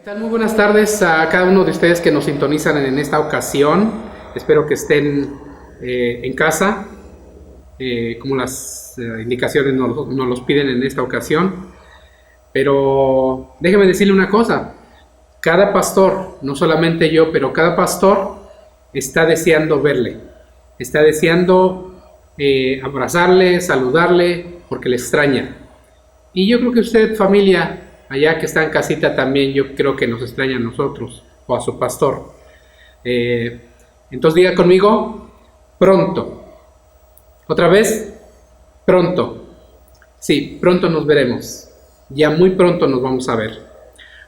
tal? Muy buenas tardes a cada uno de ustedes que nos sintonizan en esta ocasión. Espero que estén en casa, como las indicaciones nos los piden en esta ocasión. Pero déjeme decirle una cosa, cada pastor, no solamente yo, pero cada pastor está deseando verle, está deseando abrazarle, saludarle, porque le extraña. Y yo creo que usted, familia, allá que está en casita también, yo creo que nos extraña a nosotros o a su pastor. Entonces diga conmigo, pronto. Otra vez, pronto. Sí, pronto nos veremos. Ya muy pronto nos vamos a ver.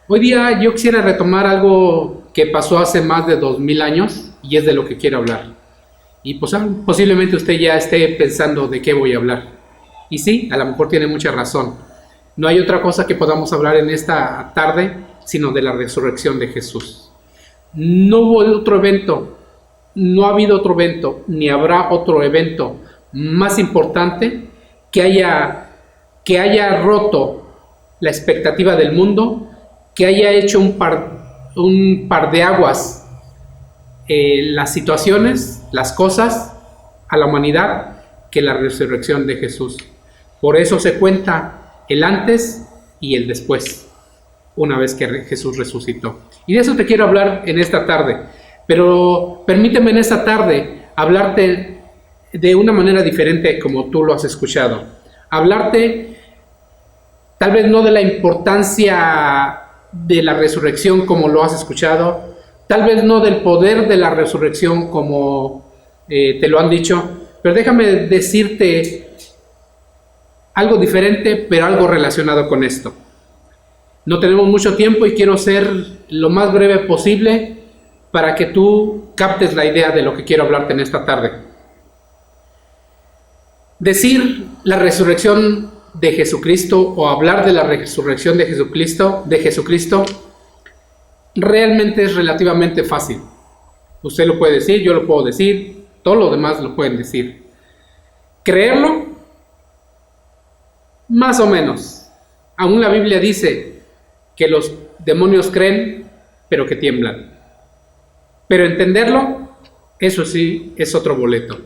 Hoy día yo quisiera retomar algo que pasó hace más de 2000 años y es de lo que quiero hablar. Y pues, posiblemente usted ya esté pensando de qué voy a hablar. Y sí, a lo mejor tiene mucha razón. No hay otra cosa que podamos hablar en esta tarde sino de la resurrección de Jesús. No hubo otro evento, no ha habido otro evento, ni habrá otro evento más importante que haya roto la expectativa del mundo, que haya hecho un par de aguas las situaciones, las cosas, a la humanidad, que la resurrección de Jesús. Por eso se cuenta el antes y el después, una vez que Jesús resucitó. Y de eso te quiero hablar en esta tarde. Pero permíteme en esta tarde hablarte de una manera diferente como tú lo has escuchado. Hablarte tal vez no de la importancia de la resurrección como lo has escuchado, tal vez no del poder de la resurrección como te lo han dicho, pero déjame decirte algo diferente, pero algo relacionado con esto. No tenemos mucho tiempo y quiero ser lo más breve posible para que tú captes la idea de lo que quiero hablarte en esta tarde. Decir la resurrección de Jesucristo o hablar de la resurrección de Jesucristo realmente es relativamente fácil. Usted lo puede decir, yo lo puedo decir, todos los demás lo pueden decir. Creerlo, más o menos. Aún la Biblia dice que los demonios creen, pero que tiemblan. Pero entenderlo, eso sí es otro boleto.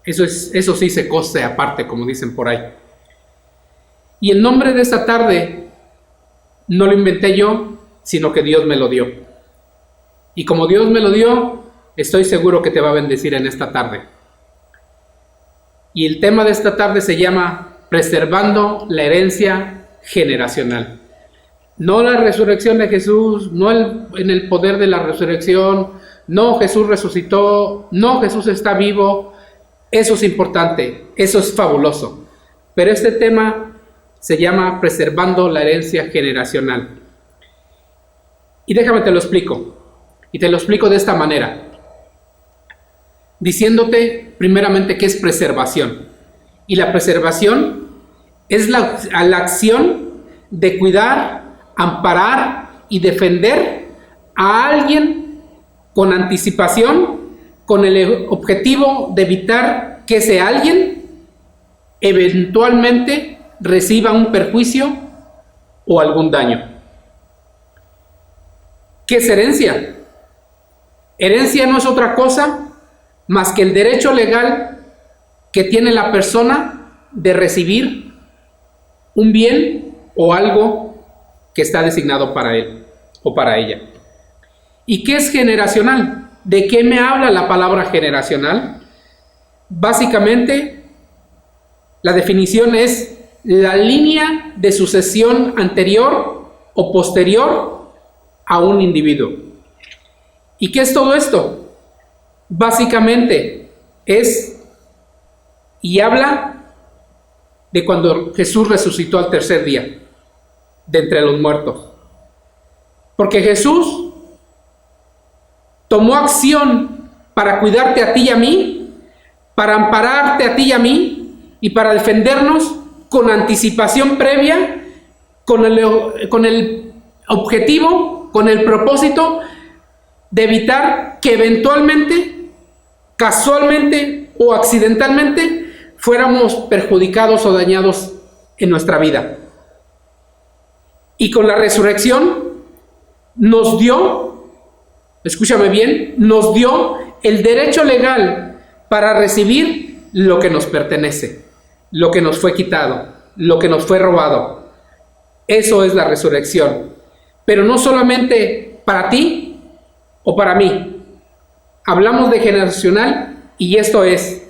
Eso sí se cose aparte, como dicen por ahí. Y el nombre de esta tarde no lo inventé yo, sino que Dios me lo dio. Y como Dios me lo dio, estoy seguro que te va a bendecir en esta tarde. Y el tema de esta tarde se llama preservando la herencia generacional. No la resurrección de Jesús, no en el poder de la resurrección, no Jesús resucitó, no Jesús está vivo. Eso es importante, eso es fabuloso. Pero este tema se llama preservando la herencia generacional. Y déjame te lo explico. Y te lo explico de esta manera. Diciéndote primeramente qué es preservación. Y la preservación es la acción de cuidar, amparar y defender a alguien con anticipación, con el objetivo de evitar que ese alguien eventualmente reciba un perjuicio o algún daño. ¿Qué es herencia? Herencia no es otra cosa más que el derecho legal que tiene la persona de recibir un bien o algo que está designado para él o para ella. ¿Y qué es generacional? ¿De qué me habla la palabra generacional? Básicamente, la definición es la línea de sucesión anterior o posterior a un individuo. ¿Y qué es todo esto? Básicamente es y habla de cuando Jesús resucitó al tercer día de entre los muertos. Porque Jesús tomó acción para cuidarte a ti y a mí, para ampararte a ti y a mí, y para defendernos con anticipación previa, con el objetivo, con el propósito de evitar que eventualmente, casualmente o accidentalmente fuéramos perjudicados o dañados en nuestra vida. Y con la resurrección nos dio, escúchame bien, nos dio el derecho legal para recibir lo que nos pertenece, lo que nos fue quitado, lo que nos fue robado. Eso es la resurrección. Pero no solamente para ti o para mí. Hablamos de generacional y esto es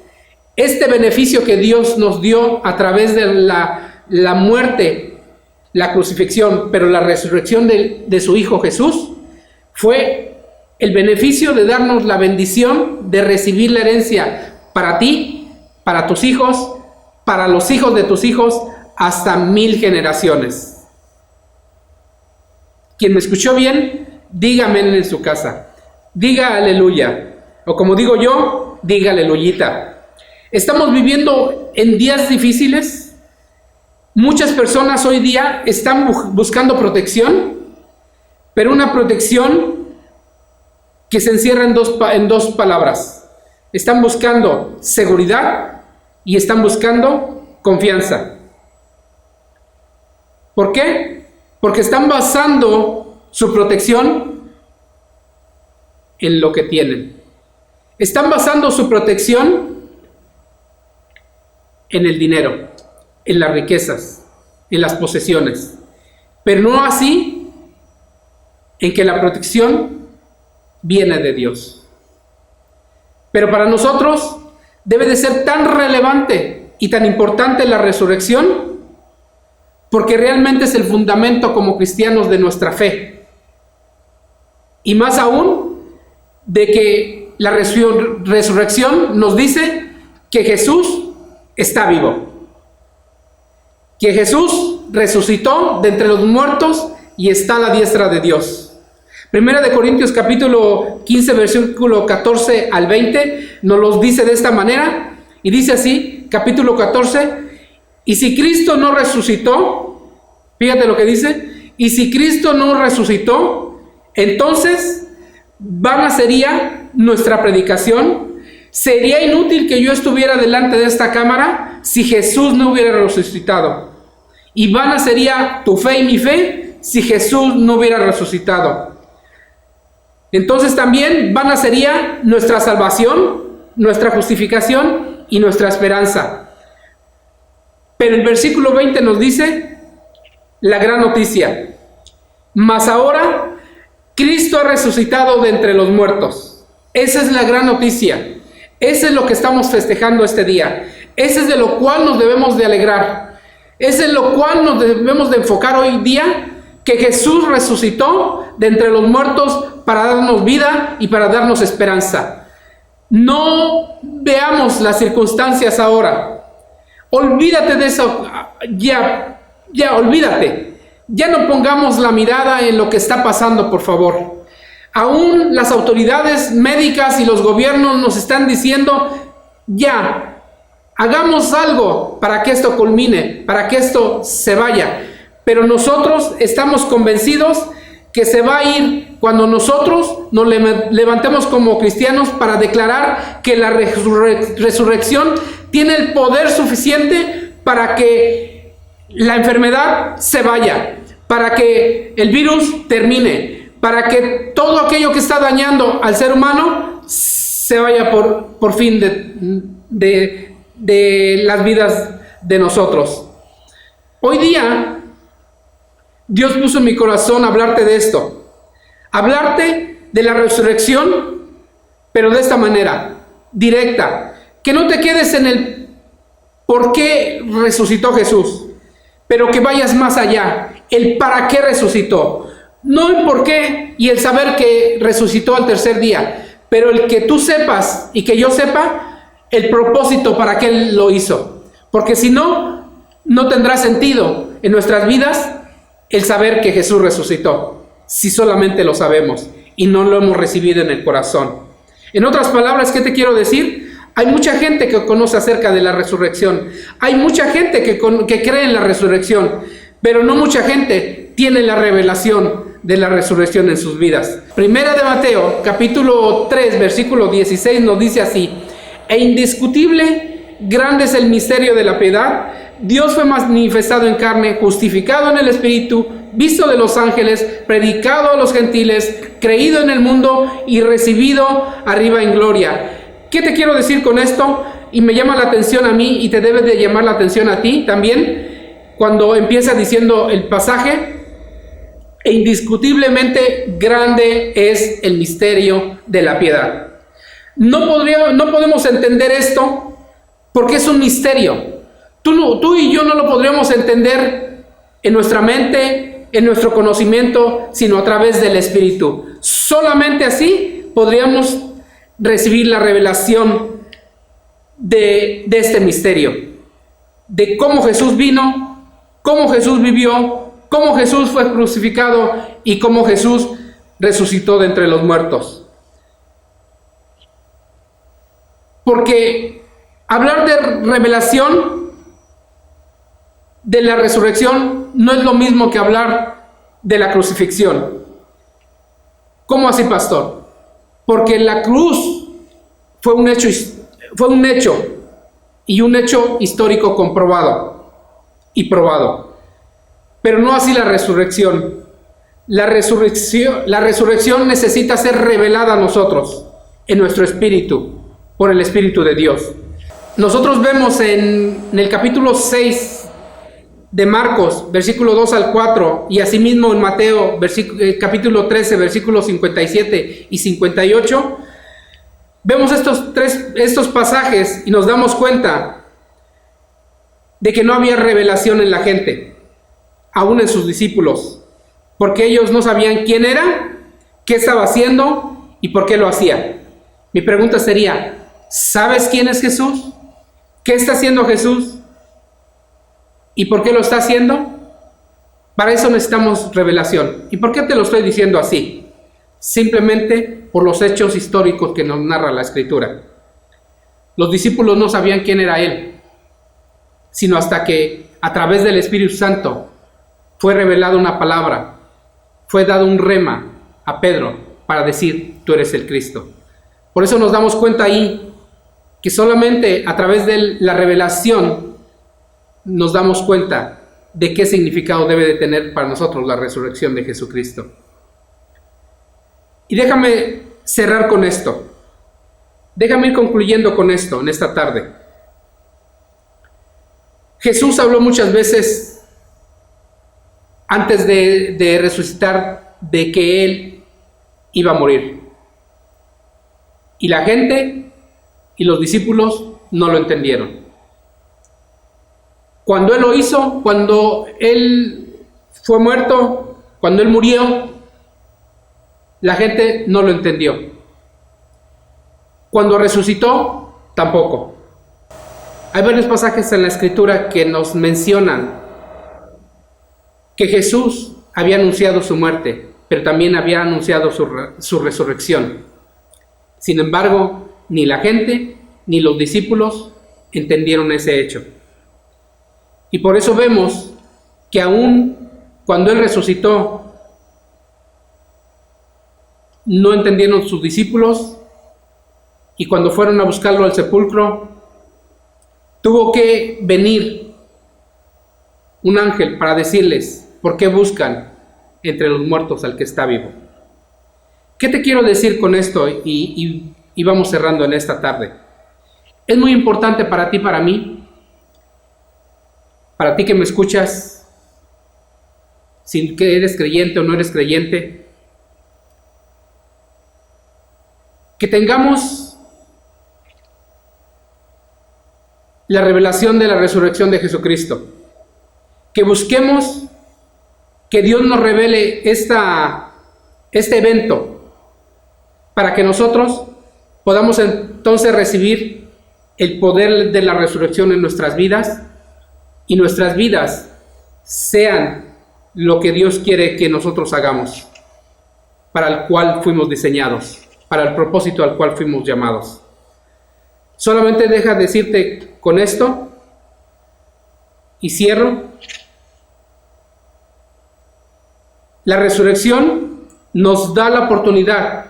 este beneficio que Dios nos dio a través de la muerte, la crucifixión, pero la resurrección de su Hijo Jesús, fue el beneficio de darnos la bendición de recibir la herencia para ti, para tus hijos, para los hijos de tus hijos, hasta 1000 generaciones. Quien me escuchó bien, dígame en su casa. Diga aleluya. O como digo yo, diga aleluyita. Estamos viviendo en días difíciles. Muchas personas hoy día están buscando protección, pero una protección que se encierra en dos palabras. Están buscando seguridad y están buscando confianza. ¿Por qué? Porque están basando su protección en lo que tienen. Están basando su protección en el dinero, en las riquezas, en las posesiones. Pero no así en que la protección viene de Dios. Pero para nosotros debe de ser tan relevante y tan importante la resurrección, porque realmente es el fundamento como cristianos de nuestra fe. Y más aún, de que la resurrección nos dice que Jesús está vivo. Que Jesús resucitó de entre los muertos y está a la diestra de Dios. Primera de Corintios capítulo 15, versículo 14 al 20, nos los dice de esta manera, y dice así, capítulo 14, y si Cristo no resucitó, fíjate lo que dice, y si Cristo no resucitó, entonces vana sería nuestra predicación. Sería inútil que yo estuviera delante de esta cámara si Jesús no hubiera resucitado. Y vana sería tu fe y mi fe si Jesús no hubiera resucitado. Entonces también vana sería nuestra salvación, nuestra justificación y nuestra esperanza. Pero el versículo 20 nos dice la gran noticia. Mas ahora Cristo ha resucitado de entre los muertos. Esa es la gran noticia. Eso es lo que estamos festejando este día. Ese es de lo cual nos debemos de alegrar. Ese es lo cual nos debemos de enfocar hoy día, que Jesús resucitó de entre los muertos para darnos vida y para darnos esperanza. No veamos las circunstancias ahora. Olvídate de eso. Ya, olvídate. Ya no pongamos la mirada en lo que está pasando, por favor. Aún las autoridades médicas y los gobiernos nos están diciendo, ya, hagamos algo para que esto culmine, para que esto se vaya. Pero nosotros estamos convencidos que se va a ir cuando nosotros nos levantemos como cristianos para declarar que la resurrección tiene el poder suficiente para que la enfermedad se vaya, para que el virus termine, para que todo aquello que está dañando al ser humano se vaya por fin de las vidas de nosotros. Hoy día Dios puso en mi corazón hablarte de esto, hablarte de la resurrección, pero de esta manera, directa, que no te quedes en el por qué resucitó Jesús, pero que vayas más allá, el para qué resucitó. No el por qué y el saber que resucitó al tercer día, pero el que tú sepas y que yo sepa el propósito para qué Él lo hizo. Porque si no, no tendrá sentido en nuestras vidas el saber que Jesús resucitó, si solamente lo sabemos y no lo hemos recibido en el corazón. En otras palabras, ¿qué te quiero decir? Hay mucha gente que conoce acerca de la resurrección. Hay mucha gente que cree en la resurrección, pero no mucha gente tiene la revelación de la resurrección en sus vidas. Primera de Mateo, capítulo 3, versículo 16, nos dice así: e indiscutible, grande es el misterio de la piedad. Dios fue manifestado en carne, justificado en el Espíritu, visto de los ángeles, predicado a los gentiles, creído en el mundo y recibido arriba en gloria. ¿Qué te quiero decir con esto? Y me llama la atención a mí y te debe de llamar la atención a ti también, cuando empieza diciendo el pasaje: e indiscutiblemente grande es el misterio de la piedad. No podemos entender esto porque es un misterio. Tú y yo no lo podríamos entender en nuestra mente, en nuestro conocimiento, sino a través del Espíritu. Solamente así podríamos recibir la revelación de este misterio, de cómo Jesús vino, cómo Jesús vivió, cómo Jesús fue crucificado y cómo Jesús resucitó de entre los muertos. Porque hablar de revelación de la resurrección no es lo mismo que hablar de la crucifixión. ¿Cómo así, pastor? Porque la cruz fue un hecho y un hecho histórico comprobado y probado. Pero no así la resurrección. La resurrección necesita ser revelada a nosotros, en nuestro espíritu, por el Espíritu de Dios. Nosotros vemos en el capítulo 6 de Marcos, versículo 2 al 4, y asimismo en Mateo, capítulo 13, versículos 57 y 58, vemos estos pasajes y nos damos cuenta de que no había revelación en la gente, aún en sus discípulos, porque ellos no sabían quién era, qué estaba haciendo y por qué lo hacía. Mi pregunta sería: ¿sabes quién es Jesús? ¿Qué está haciendo Jesús? ¿Y por qué lo está haciendo? Para eso necesitamos revelación. ¿Y por qué te lo estoy diciendo así? Simplemente por los hechos históricos que nos narra la Escritura. Los discípulos no sabían quién era Él, sino hasta que a través del Espíritu Santo fue revelada una palabra, fue dado un rema a Pedro para decir: tú eres el Cristo. Por eso nos damos cuenta ahí que solamente a través de la revelación nos damos cuenta de qué significado debe de tener para nosotros la resurrección de Jesucristo. Y déjame cerrar con esto. Déjame ir concluyendo con esto en esta tarde. Jesús habló muchas veces antes de resucitar de que Él iba a morir. Y la gente y los discípulos no lo entendieron. Cuando Él lo hizo, cuando Él fue muerto, cuando Él murió, la gente no lo entendió. Cuando resucitó, tampoco. Hay varios pasajes en la Escritura que nos mencionan que Jesús había anunciado su muerte, pero también había anunciado su resurrección. Sin embargo, ni la gente ni los discípulos entendieron ese hecho. Y por eso vemos que aún cuando Él resucitó, no entendieron sus discípulos, y cuando fueron a buscarlo al sepulcro, tuvo que venir un ángel para decirles: ¿por qué buscan entre los muertos al que está vivo? ¿Qué te quiero decir con esto? Y vamos cerrando en esta tarde. Es muy importante para ti, para mí, para ti que me escuchas, si que eres creyente o no eres creyente, que tengamos la revelación de la resurrección de Jesucristo, que busquemos que Dios nos revele este evento para que nosotros podamos entonces recibir el poder de la resurrección en nuestras vidas y nuestras vidas sean lo que Dios quiere que nosotros hagamos, para el cual fuimos diseñados, para el propósito al cual fuimos llamados. Solamente deja decirte con esto y cierro. La resurrección nos da la oportunidad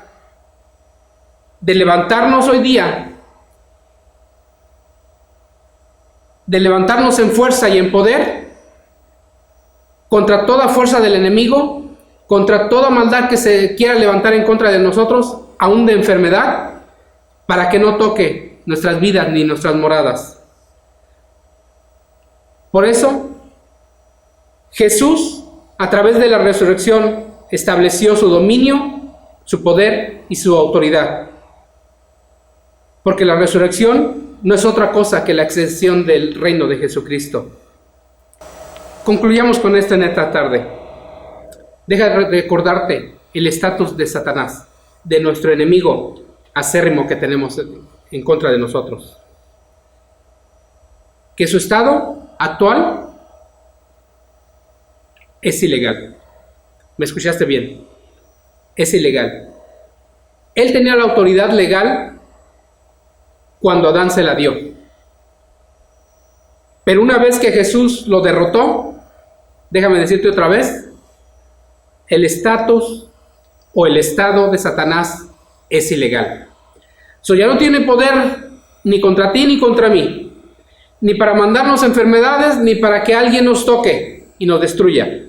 de levantarnos hoy día, de levantarnos en fuerza y en poder contra toda fuerza del enemigo, contra toda maldad que se quiera levantar en contra de nosotros, aún de enfermedad, para que no toque nuestras vidas ni nuestras moradas. Por eso, Jesús, a través de la resurrección, estableció su dominio, su poder y su autoridad. Porque la resurrección no es otra cosa que la extensión del reino de Jesucristo. Concluyamos con esto en esta tarde. Deja de recordarte el estatus de Satanás, de nuestro enemigo acérrimo que tenemos en contra de nosotros. Que su estado actual es ilegal. ¿Me escuchaste bien? Es ilegal. Él tenía la autoridad legal cuando Adán se la dio. Pero una vez que Jesús lo derrotó, déjame decirte otra vez, el estatus o el estado de Satanás es ilegal. Ya no tiene poder ni contra ti ni contra mí, ni para mandarnos enfermedades, ni para que alguien nos toque y nos destruya.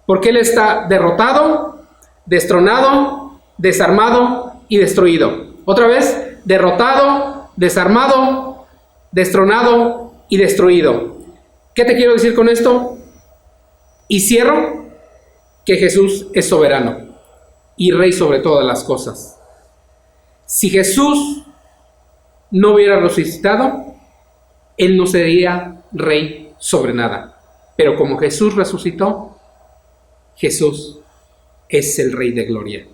Porque Él está derrotado, destronado, desarmado y destruido. Otra vez, derrotado, desarmado, destronado y destruido. ¿Qué te quiero decir con esto? Y cierro, que Jesús es soberano y rey sobre todas las cosas. Si Jesús no hubiera resucitado, Él no sería rey sobre nada. Pero como Jesús resucitó, Jesús es el Rey de Gloria.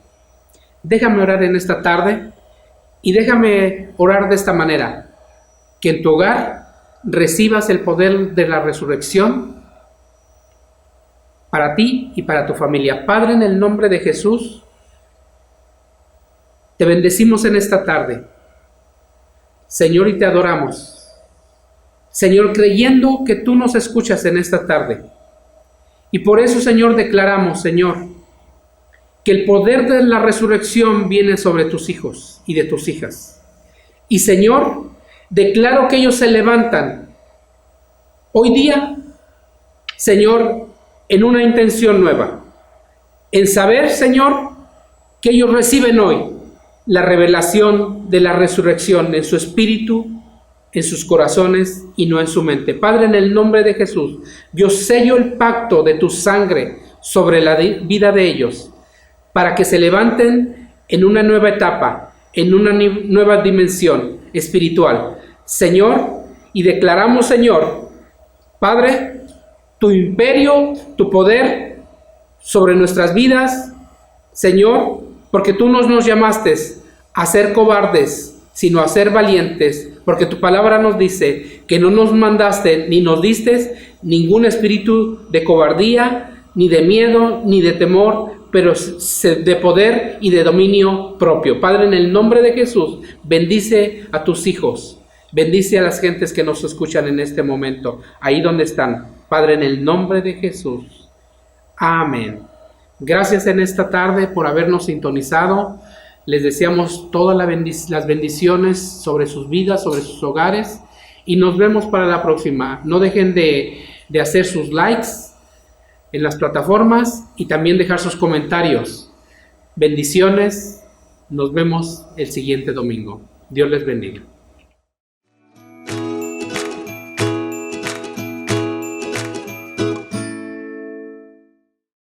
Déjame orar en esta tarde y déjame orar de esta manera: que en tu hogar recibas el poder de la resurrección para ti y para tu familia. Padre, en el nombre de Jesús, te bendecimos en esta tarde, Señor, y te adoramos. Señor, creyendo que tú nos escuchas en esta tarde. Y por eso, Señor, declaramos, Señor, que el poder de la resurrección viene sobre tus hijos y de tus hijas. Y, Señor, declaro que ellos se levantan hoy día, Señor, en una intención nueva. En saber, Señor, que ellos reciben hoy la revelación de la resurrección en su espíritu, en sus corazones y no en su mente. Padre, en el nombre de Jesús, yo sello el pacto de tu sangre sobre la vida de ellos, para que se levanten en una nueva etapa, en una nueva dimensión espiritual. Señor, y declaramos, Señor, Padre, tu imperio, tu poder sobre nuestras vidas, Señor, porque tú no nos llamaste a ser cobardes, sino a ser valientes, porque tu palabra nos dice que no nos mandaste ni nos diste ningún espíritu de cobardía, ni de miedo, ni de temor, pero de poder y de dominio propio. Padre, en el nombre de Jesús, bendice a tus hijos, bendice a las gentes que nos escuchan en este momento, ahí donde están. Padre, en el nombre de Jesús. Amén. Gracias en esta tarde por habernos sintonizado. Les deseamos todas las bendiciones sobre sus vidas, sobre sus hogares, y nos vemos para la próxima. No dejen de hacer sus likes en las plataformas y también dejar sus comentarios. Bendiciones. Nos vemos el siguiente domingo. Dios les bendiga.